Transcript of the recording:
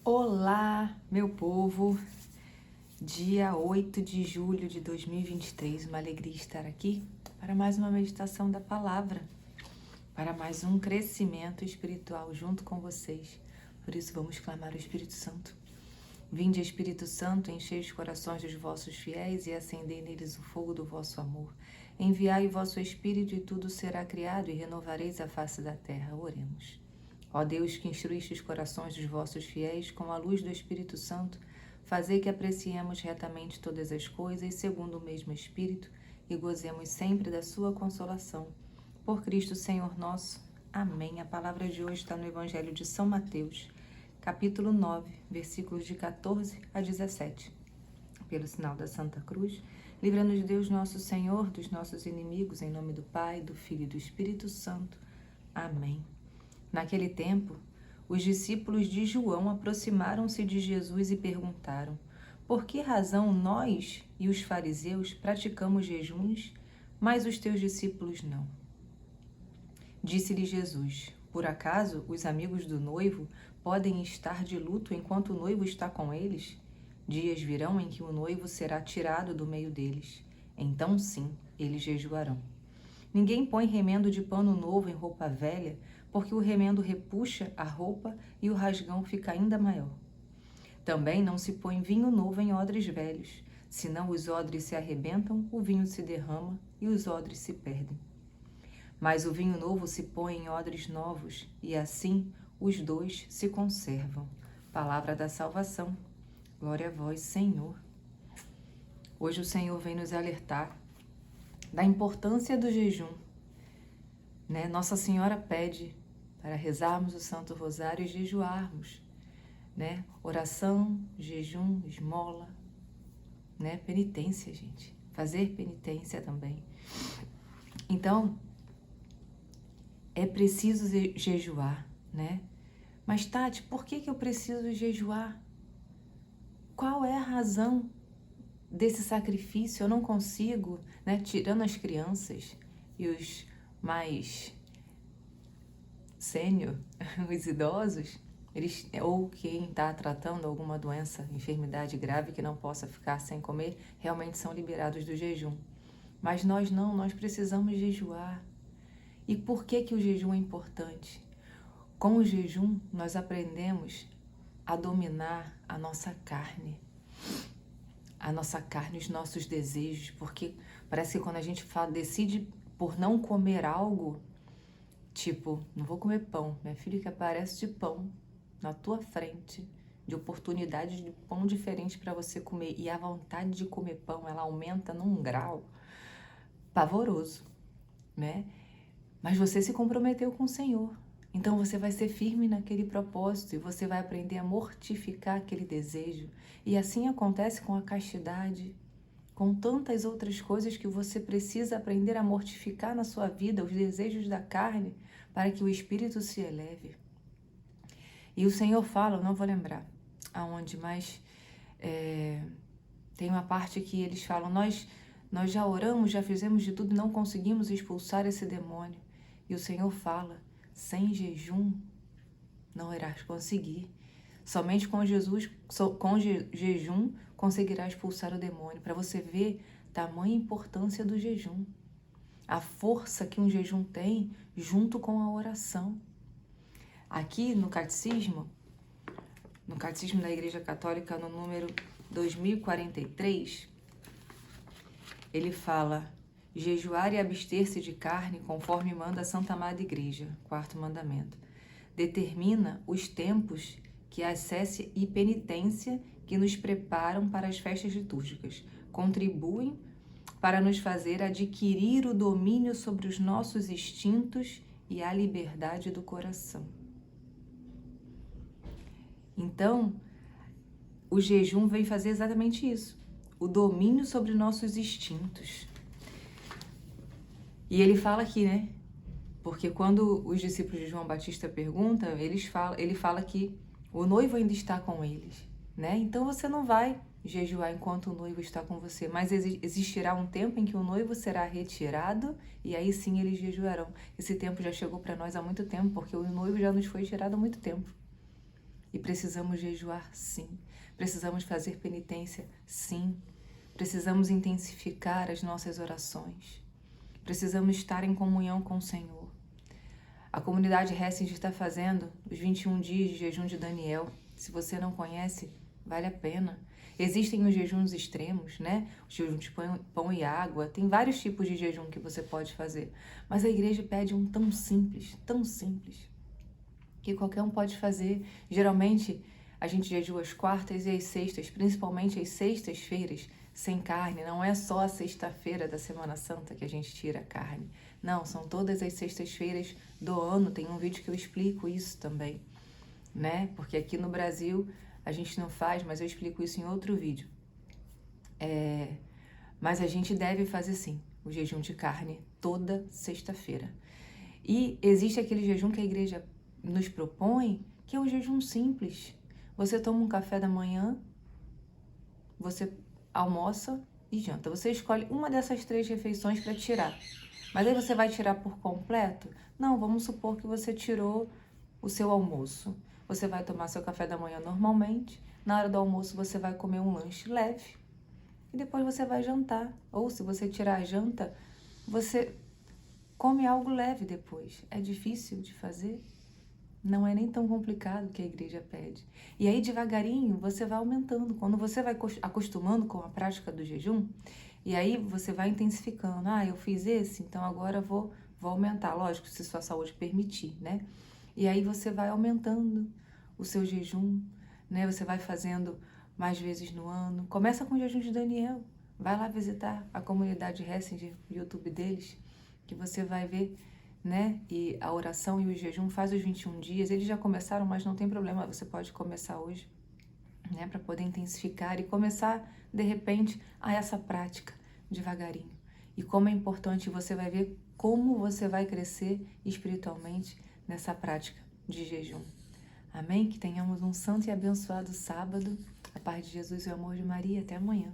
Olá, meu povo! Dia 8 de julho de 2023, uma alegria estar aqui para mais uma meditação da palavra, para mais um crescimento espiritual junto com vocês. Por isso vamos clamar o Espírito Santo. Vinde, Espírito Santo, enchei os corações dos vossos fiéis e acendei neles o fogo do vosso amor. Enviai o vosso Espírito e tudo será criado e renovareis a face da terra. Oremos. Ó Deus, que instruíste os corações dos vossos fiéis com a luz do Espírito Santo, fazei que apreciemos retamente todas as coisas segundo o mesmo Espírito e gozemos sempre da sua consolação. Por Cristo Senhor nosso. Amém. A palavra de hoje está no Evangelho de São Mateus, capítulo 9, versículos de 14 a 17. Pelo sinal da Santa Cruz, livra-nos Deus nosso Senhor dos nossos inimigos, em nome do Pai, do Filho e do Espírito Santo. Amém. Naquele tempo, os discípulos de João aproximaram-se de Jesus e perguntaram: por que razão nós e os fariseus praticamos jejuns, mas os teus discípulos não? Disse-lhe Jesus: por acaso os amigos do noivo podem estar de luto enquanto o noivo está com eles? Dias virão em que o noivo será tirado do meio deles. Então sim, eles jejuarão. Ninguém põe remendo de pano novo em roupa velha, porque o remendo repuxa a roupa e o rasgão fica ainda maior. Também não se põe vinho novo em odres velhos, senão os odres se arrebentam, o vinho se derrama e os odres se perdem. Mas o vinho novo se põe em odres novos, e assim os dois se conservam. Palavra da salvação. Glória a vós, Senhor. Hoje o Senhor vem nos alertar da importância do jejum. Nossa Senhora pede para rezarmos o Santo Rosário e jejuarmos. Oração, jejum, esmola, penitência, gente. Fazer penitência também. Então, é preciso jejuar, Mas, Tati, por que eu preciso jejuar? Qual é a razão desse sacrifício? Eu não consigo, tirando as crianças e os mais sênior, os idosos, ou quem está tratando alguma doença, enfermidade grave que não possa ficar sem comer, realmente são liberados do jejum. Mas nós não, nós precisamos jejuar. E por que o jejum é importante? Com o jejum, nós aprendemos a dominar a nossa carne, os nossos desejos, porque parece que quando a gente decide por não comer algo, tipo, não vou comer pão, minha filha, que aparece de pão na tua frente, de oportunidade de pão diferente para você comer, e a vontade de comer pão, ela aumenta num grau pavoroso, Mas você se comprometeu com o Senhor, então você vai ser firme naquele propósito e você vai aprender a mortificar aquele desejo. E assim acontece com a castidade, com tantas outras coisas que você precisa aprender a mortificar na sua vida, os desejos da carne, para que o espírito se eleve. E o Senhor fala, eu não vou lembrar aonde, mas tem uma parte que eles falam, nós já oramos, já fizemos de tudo, não conseguimos expulsar esse demônio. E o Senhor fala, sem jejum não irás conseguir. Somente com jejum conseguirá expulsar o demônio. Para você ver tamanha importância do jejum. A força que um jejum tem junto com a oração. Aqui no Catecismo da Igreja Católica, no número 2043, ele fala: jejuar e abster-se de carne, conforme manda a Santa Amada Igreja, quarto mandamento. Determina os tempos que a ascese e penitência que nos preparam para as festas litúrgicas. Contribuem para nos fazer adquirir o domínio sobre os nossos instintos e a liberdade do coração. Então, o jejum vem fazer exatamente isso. O domínio sobre nossos instintos. E ele fala aqui, Porque quando os discípulos de João Batista perguntam, ele fala que o noivo ainda está com eles, Então você não vai jejuar enquanto o noivo está com você, mas existirá um tempo em que o noivo será retirado e aí sim eles jejuarão. Esse tempo já chegou para nós há muito tempo, porque o noivo já nos foi tirado há muito tempo. E precisamos jejuar, sim. Precisamos fazer penitência, sim. Precisamos intensificar as nossas orações. Precisamos estar em comunhão com o Senhor. A comunidade Hessing está fazendo os 21 dias de jejum de Daniel. Se você não conhece, vale a pena. Existem os jejuns extremos, né? O jejum de pão e água. Tem vários tipos de jejum que você pode fazer. Mas a igreja pede um tão simples, que qualquer um pode fazer. Geralmente, a gente jejua as quartas e as sextas, principalmente as sextas-feiras, sem carne. Não é só a sexta-feira da Semana Santa que a gente tira a carne. Não, são todas as sextas-feiras do ano. Tem um vídeo que eu explico isso também, né? Porque aqui no Brasil a gente não faz, mas eu explico isso em outro vídeo. Mas a gente deve fazer sim, o jejum de carne toda sexta-feira. E existe aquele jejum que a igreja nos propõe, que é o jejum simples. Você toma um café da manhã, você almoça e janta. Você escolhe uma dessas 3 refeições para tirar. Mas aí você vai tirar por completo? Não, vamos supor que você tirou o seu almoço. Você vai tomar seu café da manhã normalmente. Na hora do almoço você vai comer um lanche leve. E depois você vai jantar. Ou se você tirar a janta, você come algo leve depois. É difícil de fazer? Não é nem tão complicado que a igreja pede. E aí, devagarinho, você vai aumentando. Quando você vai acostumando com a prática do jejum, e aí você vai intensificando. Ah, eu fiz esse, então agora vou aumentar. Lógico, se sua saúde permitir, né? E aí você vai aumentando o seu jejum, né? Você vai fazendo mais vezes no ano. Começa com o jejum de Daniel. Vai lá visitar a comunidade Hessing, o YouTube deles, que você vai ver, né? E a oração e o jejum faz os 21 dias. Eles já começaram, mas não tem problema. Você pode começar hoje, né? Para poder intensificar e começar, de repente, a essa prática devagarinho. E como é importante, você vai ver como você vai crescer espiritualmente nessa prática de jejum. Amém? Que tenhamos um santo e abençoado sábado. A paz de Jesus e o amor de Maria. Até amanhã.